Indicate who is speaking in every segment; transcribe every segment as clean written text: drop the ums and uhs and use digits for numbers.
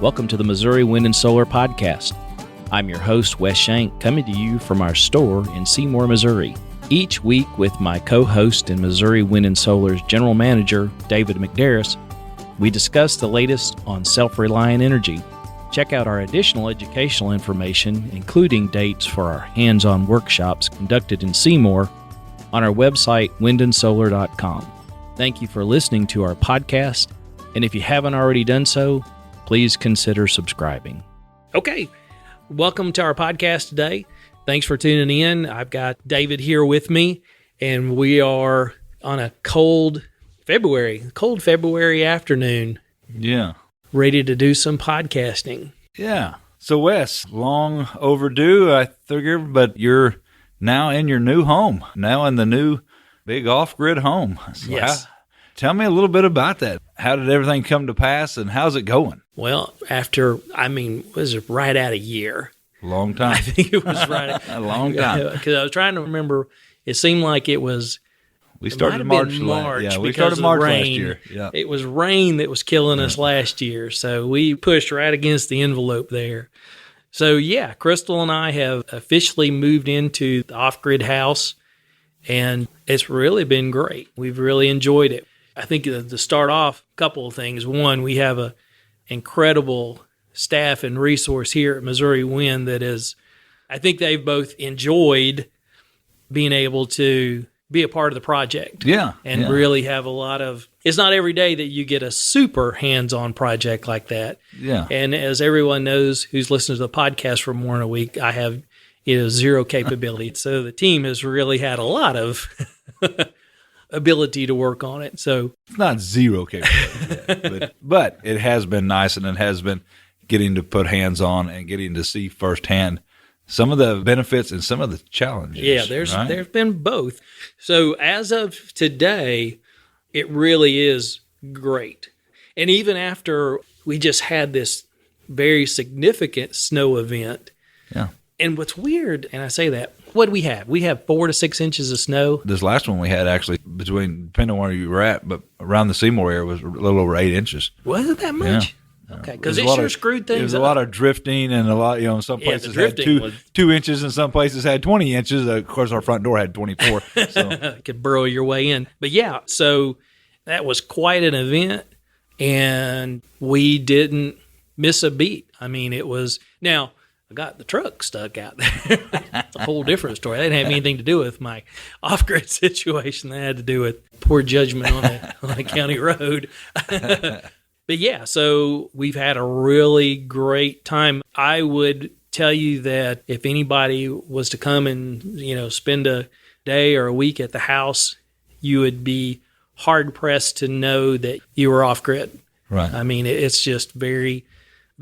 Speaker 1: Welcome to the Missouri Wind and Solar Podcast. I'm your host, Wes Shank, coming to you from our store in Seymour, Missouri. Each week with my co-host and Missouri Wind and Solar's General Manager, David McDaris, we discuss the latest on self-reliant energy. Check out our additional educational information, including dates for our hands-on workshops conducted in Seymour, on our website, windandsolar.com. Thank you for listening to our podcast, and if you haven't already done so, please consider subscribing. Okay, welcome to our podcast today. Thanks for tuning in. I've got David here with me, and we are on a cold February afternoon.
Speaker 2: Yeah.
Speaker 1: Ready to do some podcasting.
Speaker 2: Yeah. So, Wes, long overdue, I figure, but you're now in your new home, now in the new big OffGrid home. So
Speaker 1: yes.
Speaker 2: Tell me a little bit about that. How did everything come to pass, and how's it going?
Speaker 1: Well, was it right at a year?
Speaker 2: Long time.
Speaker 1: I think it was right.
Speaker 2: A long time.
Speaker 1: Because I was trying to remember. It seemed like it was.
Speaker 2: We started March. Yeah, we started March last year. Yeah.
Speaker 1: It was rain that was killing us last year, so we pushed right against the envelope there. So yeah, Crystal and I have officially moved into the OffGrid house, and it's really been great. We've really enjoyed it. I think to start off, a couple of things. One, we have an incredible staff and resource here at Missouri Wind that is, I think they've both enjoyed being able to be a part of the project.
Speaker 2: Yeah.
Speaker 1: And really have a lot of, it's not every day that you get a super hands-on project like that.
Speaker 2: Yeah.
Speaker 1: And as everyone knows who's listened to the podcast for more than a week, I have zero capability. So the team has really had a lot of ability to work on it. So
Speaker 2: it's not zero capability yet, but it has been nice, and it has been getting to put hands on and getting to see firsthand some of the benefits and some of the challenges.
Speaker 1: Yeah, there's been both. So as of today, it really is great. And even after we just had this very significant snow event.
Speaker 2: Yeah.
Speaker 1: And what's weird, and I say that, what do we have? We have 4 to 6 inches of snow.
Speaker 2: This last one we had actually depending on where you were at, but around the Seymour area was a little over 8 inches.
Speaker 1: Was it that much?
Speaker 2: Yeah.
Speaker 1: Okay, because it sure screwed things up.
Speaker 2: There was a lot of drifting, and a lot, some places had 2 inches, and some places had 20 inches. Of course, our front door had 24. So
Speaker 1: could burrow your way in. But yeah, so that was quite an event, and we didn't miss a beat. I mean, it was now. I got the truck stuck out there. That's a whole different story. That didn't have anything to do with my off-grid situation. That had to do with poor judgment on a county road. But yeah, so we've had a really great time. I would tell you that if anybody was to come and, spend a day or a week at the house, you would be hard-pressed to know that you were off-grid.
Speaker 2: Right.
Speaker 1: I mean, it's just the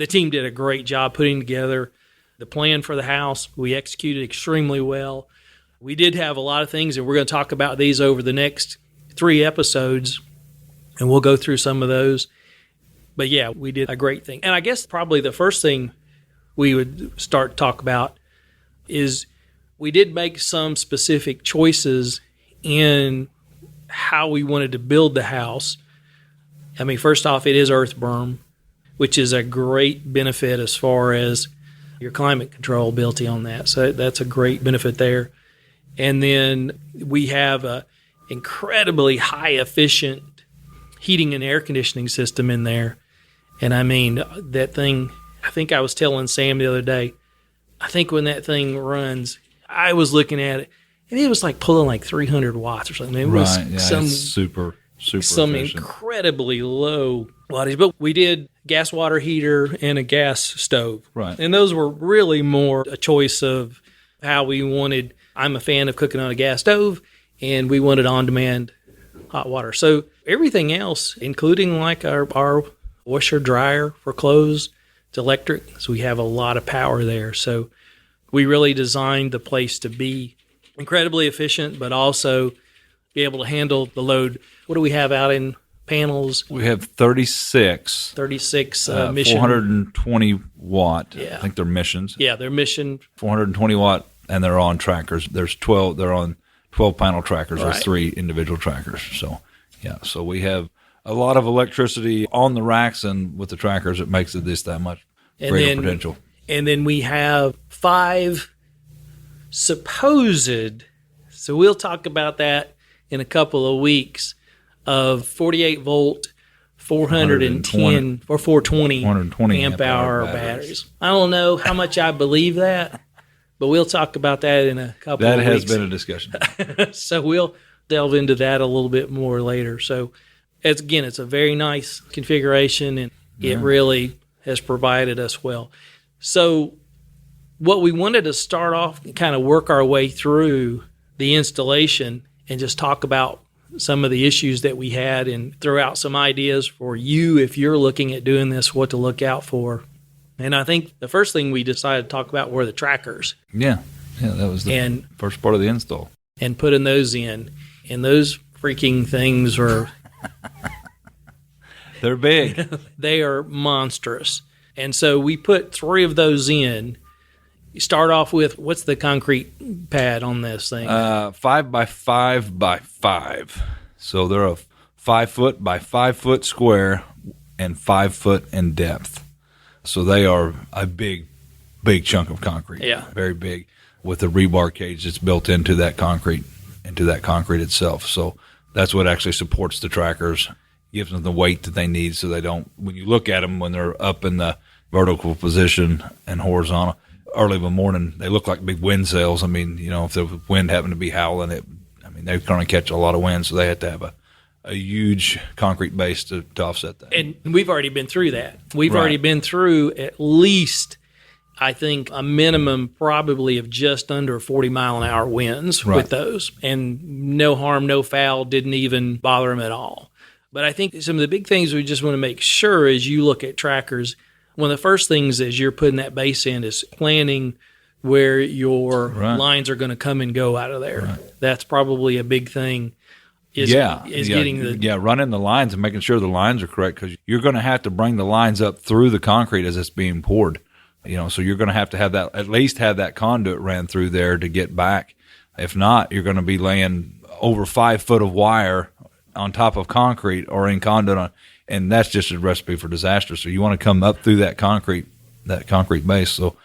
Speaker 1: team did a great job putting together the plan for the house. We executed extremely well. We did have a lot of things, and we're going to talk about these over the next 3 episodes, and we'll go through some of those. But yeah, we did a great thing. And I guess probably the first thing we would start to talk about is we did make some specific choices in how we wanted to build the house. I mean, first off, it is earth berm, which is a great benefit as far as your climate control built on that. So that's a great benefit there. And then we have a incredibly high efficient heating and air conditioning system in there. And I mean, that thing, I think I was telling Sam the other day, I think when that thing runs, I was looking at it, and it was like pulling like 300 watts or something. It was
Speaker 2: it's super
Speaker 1: some
Speaker 2: efficient.
Speaker 1: Incredibly low wattage. But we did gas water heater and a gas stove.
Speaker 2: Right.
Speaker 1: And those were really more a choice of how we wanted. I'm a fan of cooking on a gas stove, and we wanted on-demand hot water. So everything else, including like our washer dryer for clothes, it's electric. So we have a lot of power there. So we really designed the place to be incredibly efficient, but also be able to handle the load. What do we have out in panels?
Speaker 2: We have 36
Speaker 1: mission.
Speaker 2: 420 watt.
Speaker 1: Yeah.
Speaker 2: I think they're missions.
Speaker 1: Yeah, they're mission.
Speaker 2: 420 watt, and they're on trackers. There's 12. They're on 12 panel trackers.
Speaker 1: Right.
Speaker 2: There's 3 individual trackers. So, yeah. So we have a lot of electricity on the racks, and with the trackers, it makes it just that much greater potential.
Speaker 1: And then we have 5 supposed, so we'll talk about that in a couple of weeks, of 48 volt, 410 or 420 amp hour batteries. I don't know how much I believe that, but we'll talk about that in a couple of weeks.
Speaker 2: That has been a discussion.
Speaker 1: So we'll delve into that a little bit more later. So it's a very nice configuration, and it really has provided us well. So what we wanted to start off and kind of work our way through the installation and just talk about some of the issues that we had and throw out some ideas for you if you're looking at doing this, what to look out for. And I think the first thing we decided to talk about were the trackers.
Speaker 2: Yeah, that was the first part of the install.
Speaker 1: And putting those in. And those freaking things are...
Speaker 2: They're big.
Speaker 1: They are monstrous. And so we put 3 of those in. You start off with, what's the concrete pad on this thing?
Speaker 2: 5 by 5 by 5. So they're a 5 foot by 5 foot square and 5 foot in depth. So they are a big chunk of concrete.
Speaker 1: Yeah.
Speaker 2: Very big, with a rebar cage that's built into that concrete itself. So that's what actually supports the trackers, gives them the weight that they need, so they don't, when you look at them, when they're up in the vertical position and horizontal, early in the morning, they look like big wind sails. I mean, if the wind happened to be howling, they're going to catch a lot of wind, so they have to have a huge concrete base to offset that.
Speaker 1: And we've already been through that. We've already been through at least, I think, a minimum probably of just under 40-mile-an-hour winds with those. And no harm, no foul, didn't even bother them at all. But I think some of the big things we just want to make sure as you look at trackers, one of the first things as you're putting that base in is planning where your lines are going to come and go out of there. Right. That's probably a big thing. Getting
Speaker 2: running the lines and making sure the lines are correct, because you're going to have to bring the lines up through the concrete as it's being poured. So you're going to have that, at least have that conduit ran through there to get back. If not, you're going to be laying over 5 foot of wire on top of concrete or in conduit and that's just a recipe for disaster. So you want to come up through that concrete base. So,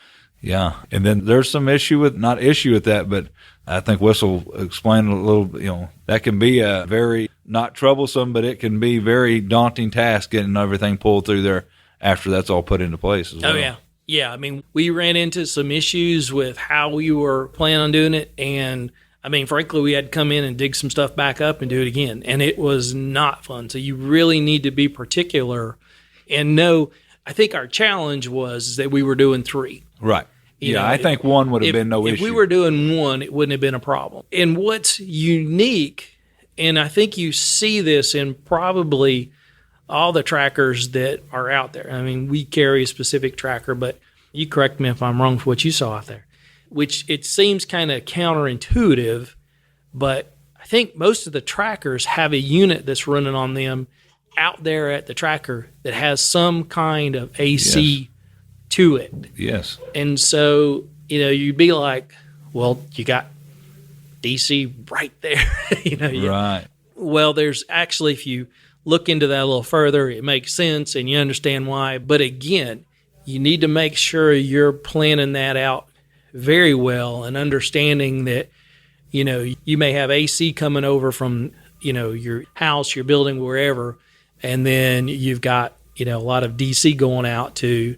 Speaker 2: yeah. And then there's some issue with that, but I think Whistle explained a little, that can be a very, not troublesome, but it can be very daunting task getting everything pulled through there after that's all put into place as well.
Speaker 1: Oh, yeah. Yeah. I mean, we ran into some issues with how we were planning on doing it, and frankly, we had to come in and dig some stuff back up and do it again, and it was not fun. So you really need to be particular and know. I think our challenge was that we were doing 3.
Speaker 2: Right. I think 1 would have been no issue.
Speaker 1: If we were doing 1, it wouldn't have been a problem. And what's unique, and I think you see this in probably all the trackers that are out there. We carry a specific tracker, but you correct me if I'm wrong for what you saw out there, which it seems kind of counterintuitive, but I think most of the trackers have a unit that's running on them out there at the tracker that has some kind of AC to it.
Speaker 2: Yes.
Speaker 1: And so, you'd be like, well, you got DC right there.
Speaker 2: Right.
Speaker 1: Well, there's actually, if you look into that a little further, it makes sense and you understand why. But again, you need to make sure you're planning that out very well and understanding that, you may have AC coming over from, your house, your building, wherever, and then you've got, a lot of DC going out to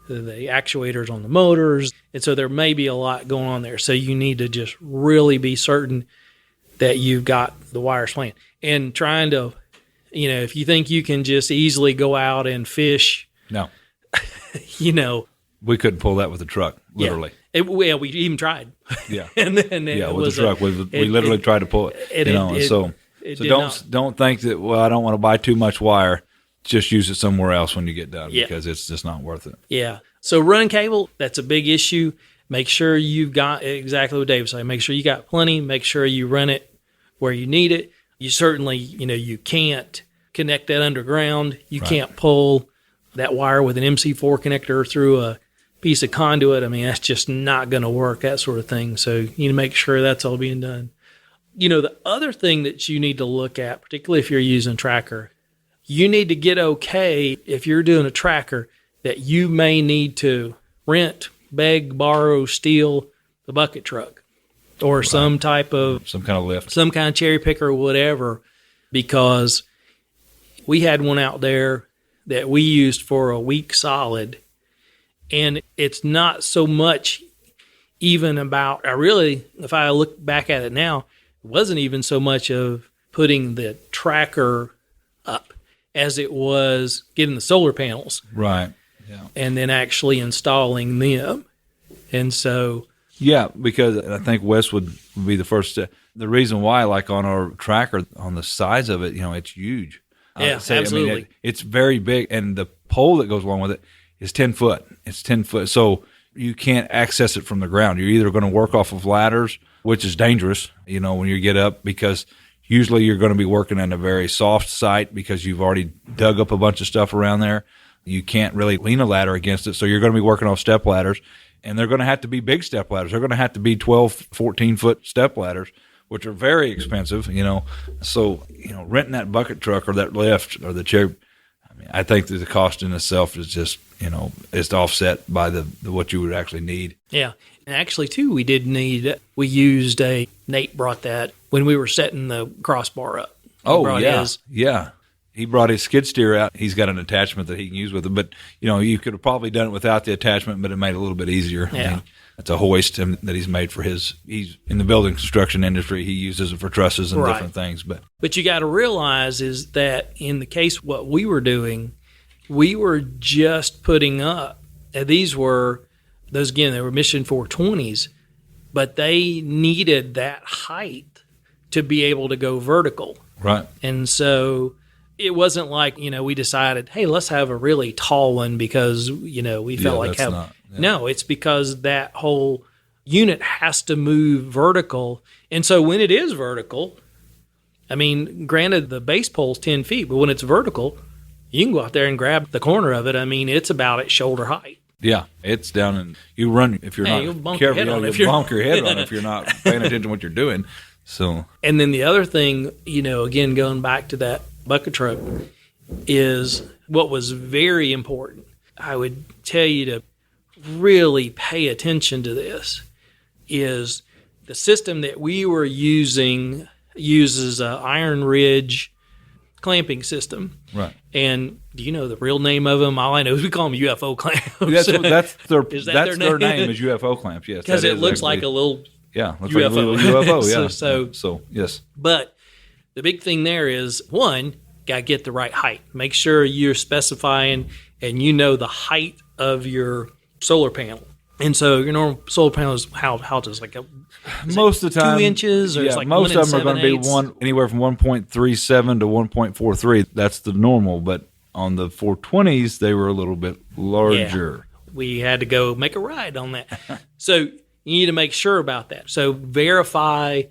Speaker 1: the actuators on the motors. And so there may be a lot going on there. So you need to just really be certain that you've got the wires planned. And trying to, if you think you can just easily go out and fish.
Speaker 2: No.
Speaker 1: We
Speaker 2: couldn't pull that with a truck, literally.
Speaker 1: Yeah. We even tried.
Speaker 2: Yeah.
Speaker 1: and then
Speaker 2: with the truck, we literally tried to pull it. So don't think that, I don't want to buy too much wire. Just use it somewhere else when you get done because it's just not worth it.
Speaker 1: Yeah. So running cable, that's a big issue. Make sure you've got exactly what Dave was saying. Make sure you got plenty. Make sure you run it where you need it. You certainly, you can't connect that underground. You can't pull that wire with an MC4 connector through a piece of conduit. That's just not going to work, that sort of thing. So you need to make sure that's all being done. The other thing that you need to look at, particularly if you're using tracker, you need to get okay if you're doing a tracker that you may need to rent, beg, borrow, steal the bucket truck or some kind of
Speaker 2: lift,
Speaker 1: some kind of cherry picker or whatever, because we had one out there that we used for a week solid. And it's not so much even about, if I look back at it now, it wasn't even so much of putting the tracker up as it was getting the solar panels.
Speaker 2: Right. Yeah.
Speaker 1: And then actually installing them. And so.
Speaker 2: Yeah, because I think Wes would be the first step. The reason why, like on our tracker, on the size of it, it's huge.
Speaker 1: Yeah, absolutely.
Speaker 2: I mean, it's very big, and the pole that goes along with it is 10 foot. It's 10 foot. So you can't access it from the ground. You're either going to work off of ladders, which is dangerous, when you get up, because usually you're going to be working in a very soft site because you've already dug up a bunch of stuff around there. You can't really lean a ladder against it. So you're going to be working off step ladders, and they're going to have to be big step ladders. They're going to have to be 12, 14-foot step ladders, which are very expensive, So, renting that bucket truck or that lift or the chair, I think that the cost in itself is just, it's offset by the what you would actually need.
Speaker 1: Yeah. And actually, too, we used Nate brought that when we were setting the crossbar up.
Speaker 2: Yeah. He brought his skid steer out. He's got an attachment that he can use with it. But, you could have probably done it without the attachment, but it made it a little bit easier.
Speaker 1: Yeah.
Speaker 2: It's a hoist that he's made for he's in the building construction industry. He uses it for trusses and different things.
Speaker 1: But you got to realize is that in the case what we were doing, we were just putting up, they were Mission 420s, but they needed that height to be able to go vertical.
Speaker 2: Right.
Speaker 1: And so it wasn't like, we decided, hey, let's have a really tall one because, we felt like having. No, it's because that whole unit has to move vertical. And so when it is vertical, granted the base pole's 10 feet, but when it's vertical, you can go out there and grab the corner of it. It's about at shoulder height.
Speaker 2: Yeah, it's down and you run if you're not careful. You'll bonk your head on if you're not paying attention to what you're doing. So,
Speaker 1: and then the other thing, again, going back to that bucket truck, is what was very important. I would tell you to really pay attention to this is the system that we were using uses an Iron Ridge clamping system.
Speaker 2: Right.
Speaker 1: And do you know the real name of them? All I know is we call them UFO clamps.
Speaker 2: That's their name is UFO clamps, yes.
Speaker 1: Because it looks like a little
Speaker 2: looks
Speaker 1: UFO.
Speaker 2: Like a little UFO, yeah.
Speaker 1: So,
Speaker 2: yes.
Speaker 1: But the big thing there is, one, got to get the right height. Make sure you're specifying and the height of your solar panel. And so your normal solar panel is how does
Speaker 2: most of the time
Speaker 1: 2 inches or it's like
Speaker 2: most of them are going to
Speaker 1: be
Speaker 2: anywhere from 1.37 to 1.43. That's the normal, but on the 420s they were a little bit larger.
Speaker 1: Yeah. We had to go make a ride on that. So you need to make sure about that. So verify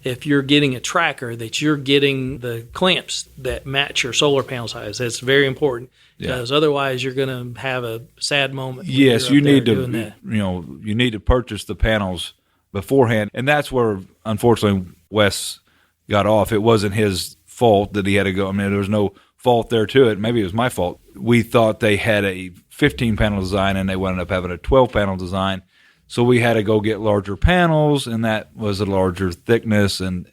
Speaker 1: if you're getting a tracker that you're getting the clamps that match your solar panel size. That's very important. Because otherwise you're going to have a sad moment.
Speaker 2: Yes, you need to you need to purchase the panels beforehand, and that's where unfortunately Wes got off. It wasn't his fault that he had to go. There was no fault there to it. Maybe it was my fault. We thought they had a 15 panel design and they wound up having a 12 panel design. So we had to go get larger panels, and that was a larger thickness, and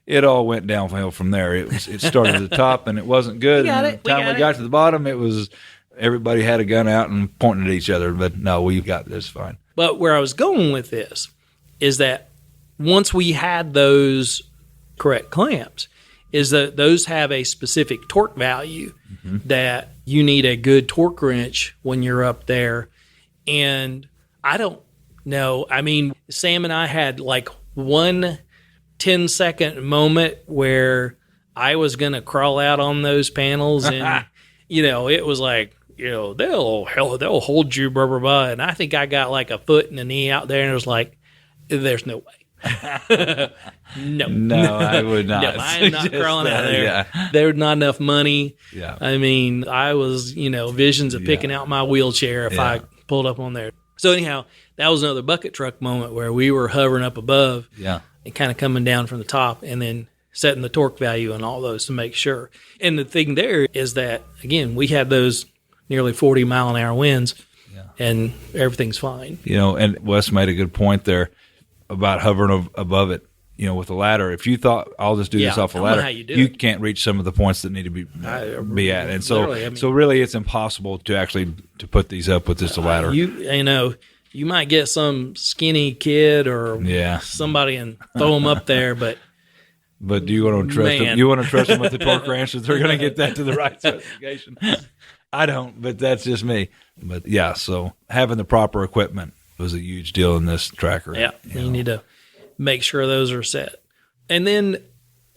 Speaker 2: it all went downhill from there. It started at the top, and it wasn't good. And by the time we got to the bottom, it was everybody had a gun out and pointing at each other. But no, we got this fine.
Speaker 1: But where I was going with this is that once we had those correct clamps, is that those have a specific torque value that you need a good torque wrench when you're up there. And I don't know. Sam and I had like one 10-second moment where I was going to crawl out on those panels and, it was like, they'll hold you, blah, blah, blah. And I think I got like a foot and a knee out there and it was like, there's no way. No,
Speaker 2: I would not.
Speaker 1: No, I'm not crawling out there. Yeah. There was not enough money.
Speaker 2: Yeah.
Speaker 1: I was, visions of picking out my wheelchair if I pulled up on there. So anyhow, that was another bucket truck moment where we were hovering up above.
Speaker 2: Yeah.
Speaker 1: And kind of coming down from the top, and then setting the torque value and all those to make sure. And the thing there is that, again, we had those nearly 40-mile-an-hour winds, and everything's fine.
Speaker 2: And Wes made a good point there about hovering above it, with a ladder. If you thought, I'll just do this off a ladder, you can't reach some of the points that need to be at. And so really it's impossible to put these up with just a ladder.
Speaker 1: You might get some skinny kid or somebody and throw them up there, but
Speaker 2: do you want to trust them? You want to trust them with the torque wrench that they're going to get that to the right specification? I don't, but that's just me. But so having the proper equipment was a huge deal in this tracker.
Speaker 1: Yeah, you need to make sure those are set. And then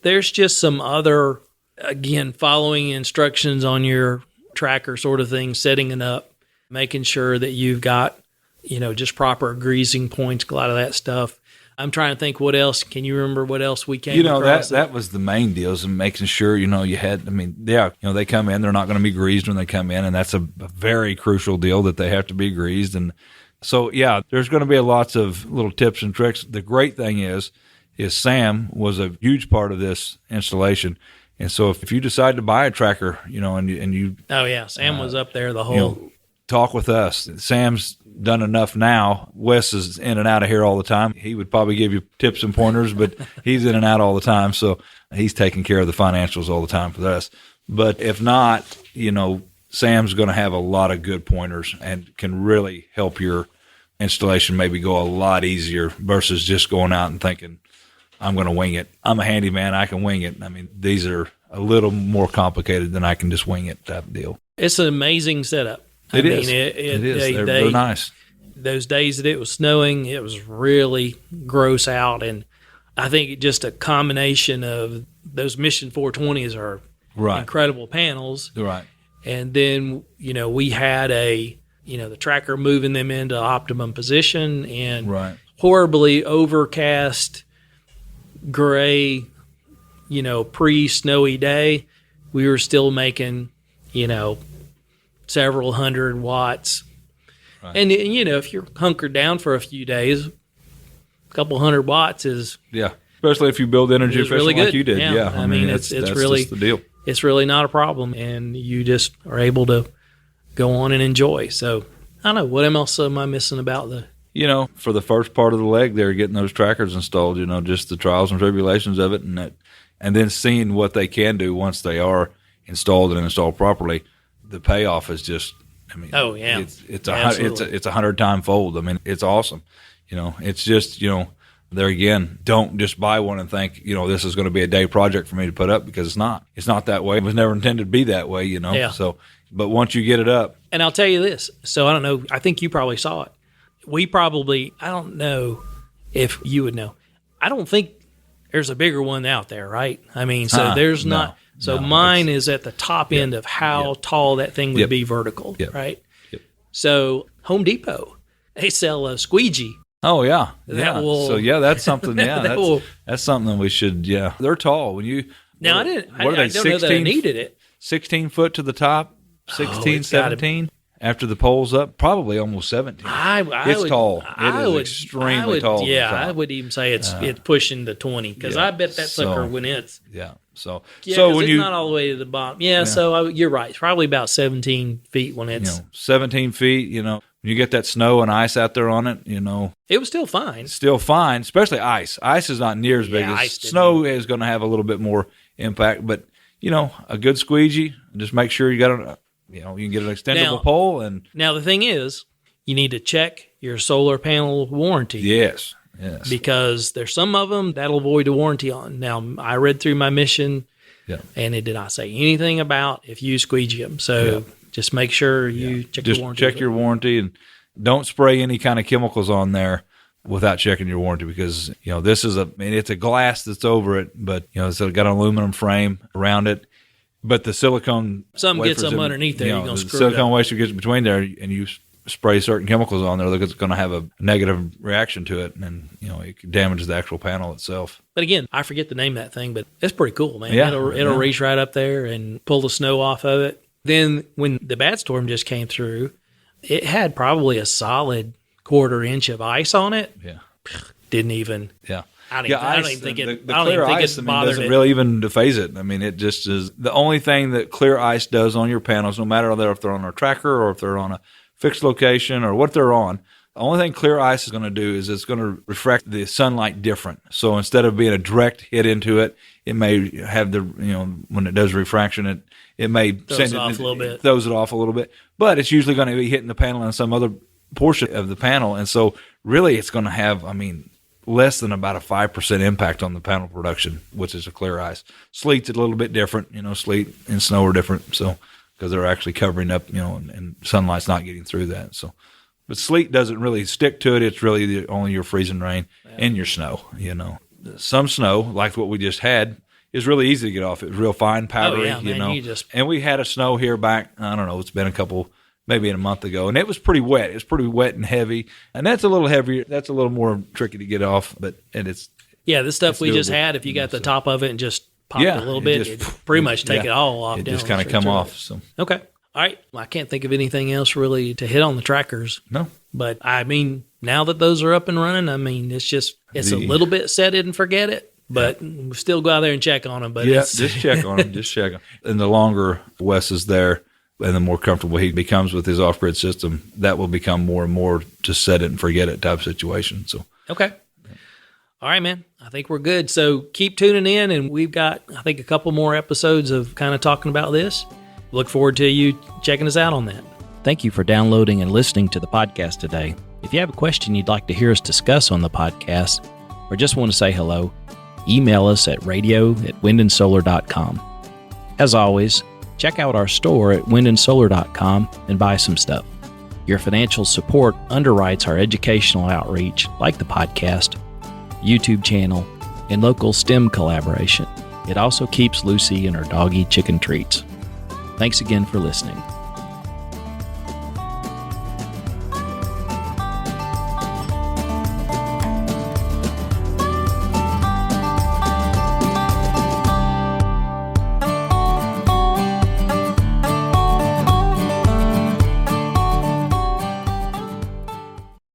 Speaker 1: there's just some other, again, following instructions on your tracker sort of thing, setting it up, making sure that you've got, just proper greasing points, a lot of that stuff. I'm trying to think what else. Can you remember what else we came across?
Speaker 2: That was the main deal, is making sure, you had, they come in, they're not going to be greased when they come in, and that's a very crucial deal that they have to be greased. And so, there's going to be lots of little tips and tricks. The great thing is Sam was a huge part of this installation. And so if you decide to buy a tracker, and you
Speaker 1: Sam was up there the whole
Speaker 2: talk with us. Sam's done enough now. Wes is in and out of here all the time. He would probably give you tips and pointers, but he's in and out all the time. So he's taking care of the financials all the time for us. But if not, Sam's going to have a lot of good pointers and can really help your installation maybe go a lot easier versus just going out and thinking, I'm going to wing it. I'm a handyman. I can wing it. These are a little more complicated than I can just wing it type deal.
Speaker 1: It's an amazing setup.
Speaker 2: It is. They're nice.
Speaker 1: Those days that it was snowing, it was really gross out. And I think just a combination of those Mission 420s are incredible panels.
Speaker 2: Right.
Speaker 1: And then, we had the tracker moving them into optimum position, and horribly overcast, gray, pre-snowy day, we were still making, several hundred watts. Right. And if you're hunkered down for a few days, a couple hundred watts is
Speaker 2: especially if you build energy efficient
Speaker 1: really good.
Speaker 2: Like you did.
Speaker 1: It's really
Speaker 2: just the deal.
Speaker 1: It's really not a problem, and you just are able to go on and enjoy. So I don't know, what else am I missing about
Speaker 2: for the first part of the leg there, getting those trackers installed, just the trials and tribulations of it, and then seeing what they can do once they are installed and installed properly. The payoff is just, it's 100-time fold. It's awesome. It's just, there again, don't just buy one and think, this is going to be a day project for me to put up, because it's not. It's not that way. It was never intended to be that way,
Speaker 1: Yeah.
Speaker 2: So, but once you get it up.
Speaker 1: And I'll tell you this. So I don't know. I think you probably saw it. I don't know if you would know. I don't think there's a bigger one out there, right? There's not. So mine is at the top end of how tall that thing would be vertical, right?
Speaker 2: Yep.
Speaker 1: So Home Depot, they sell a squeegee.
Speaker 2: Oh yeah,
Speaker 1: So
Speaker 2: that's something. Yeah, that's something we should. Yeah, they're tall. When you
Speaker 1: I don't know that I needed it.
Speaker 2: 16 foot to the top, 16, 17. After the pole's up, probably almost 17. It's tall. It is extremely tall.
Speaker 1: Yeah, I would even say it's pushing the 20, because I bet that sucker when it's
Speaker 2: So
Speaker 1: when it's not all the way to the bottom. So you're right. It's probably about 17 feet when it's
Speaker 2: 17 feet. When you get that snow and ice out there on it,
Speaker 1: it was still fine.
Speaker 2: Still fine, especially ice. Ice is not near as big as snow. Is going to have a little bit more impact, but a good squeegee. Just make sure you got you can get an extendable pole. And
Speaker 1: now the thing is, you need to check your solar panel warranty.
Speaker 2: Yes.
Speaker 1: Because there's some of them that'll void a warranty on. Now, I read through my Mission, and it did not say anything about if you squeegee them. So just make sure you check your warranty.
Speaker 2: Check your warranty, and don't spray any kind of chemicals on there without checking your warranty, because this is it's a glass that's over it, but it's got an aluminum frame around it. But the silicone,
Speaker 1: something gets them underneath there, you're going to screw it up.
Speaker 2: Silicone wafer gets between there, and you spray certain chemicals on there, it's going to have a negative reaction to it, and it damages the actual panel itself.
Speaker 1: But again, I forget the name of that thing, but it's pretty cool, man.
Speaker 2: Yeah,
Speaker 1: it'll reach right up there and pull the snow off of it. Then when the bad storm just came through, it had probably a solid 1/4 inch of ice on it.
Speaker 2: Yeah.
Speaker 1: didn't even.
Speaker 2: Yeah.
Speaker 1: I don't even think it.
Speaker 2: The
Speaker 1: I don't
Speaker 2: clear
Speaker 1: even think
Speaker 2: ice,
Speaker 1: it
Speaker 2: I mean,
Speaker 1: bothered
Speaker 2: doesn't
Speaker 1: it.
Speaker 2: really even phase it. I mean, it just is the only thing that clear ice does on your panels, no matter if they're on a tracker or if they're on a fixed location or what they're on. The only thing clear ice is going to do is it's going to refract the sunlight different. So instead of being a direct hit into it, it may have when it does refraction, it may
Speaker 1: throws it off a little bit.
Speaker 2: Throws it off a little bit. But it's usually going to be hitting the panel and some other portion of the panel. And so really it's going to have, less than about a 5% impact on the panel production, which is a clear ice. Sleet's a little bit different. Sleet and snow are different. So because they're actually covering up, and sunlight's not getting through that. So, but sleet doesn't really stick to it. It's really only your freezing rain and your snow. Some snow, like what we just had, is really easy to get off. It was real fine, powdery. And we had a snow here back. I don't know. It's been maybe a month ago, and it was pretty wet. It was pretty wet and heavy, and that's a little heavier. That's a little more tricky to get off, the
Speaker 1: stuff we just had. If you got the top of it and just popped it a little bit, it pretty much take it all off.
Speaker 2: It just kind of come off. So
Speaker 1: okay, all right. Well, I can't think of anything else really to hit on the trackers.
Speaker 2: No,
Speaker 1: but now that those are up and running, it's a little bit set it and forget it. But we still go out there and check on them. But
Speaker 2: just check on them. Just check them. And the longer Wes is there, and the more comfortable he becomes with his off-grid system, that will become more and more just set it and forget it type situation. So
Speaker 1: okay. All right, man. I think we're good. So keep tuning in, and we've got, I think, a couple more episodes of kind of talking about this. Look forward to you checking us out on that. Thank you for downloading and listening to the podcast today. If you have a question you'd like to hear us discuss on the podcast, or just want to say hello, email us at radio@windandsolar.com. As always, check out our store at windandsolar.com and buy some stuff. Your financial support underwrites our educational outreach, like the podcast, YouTube channel, and local STEM collaboration. It also keeps Lucy and her doggy chicken treats. Thanks again for listening.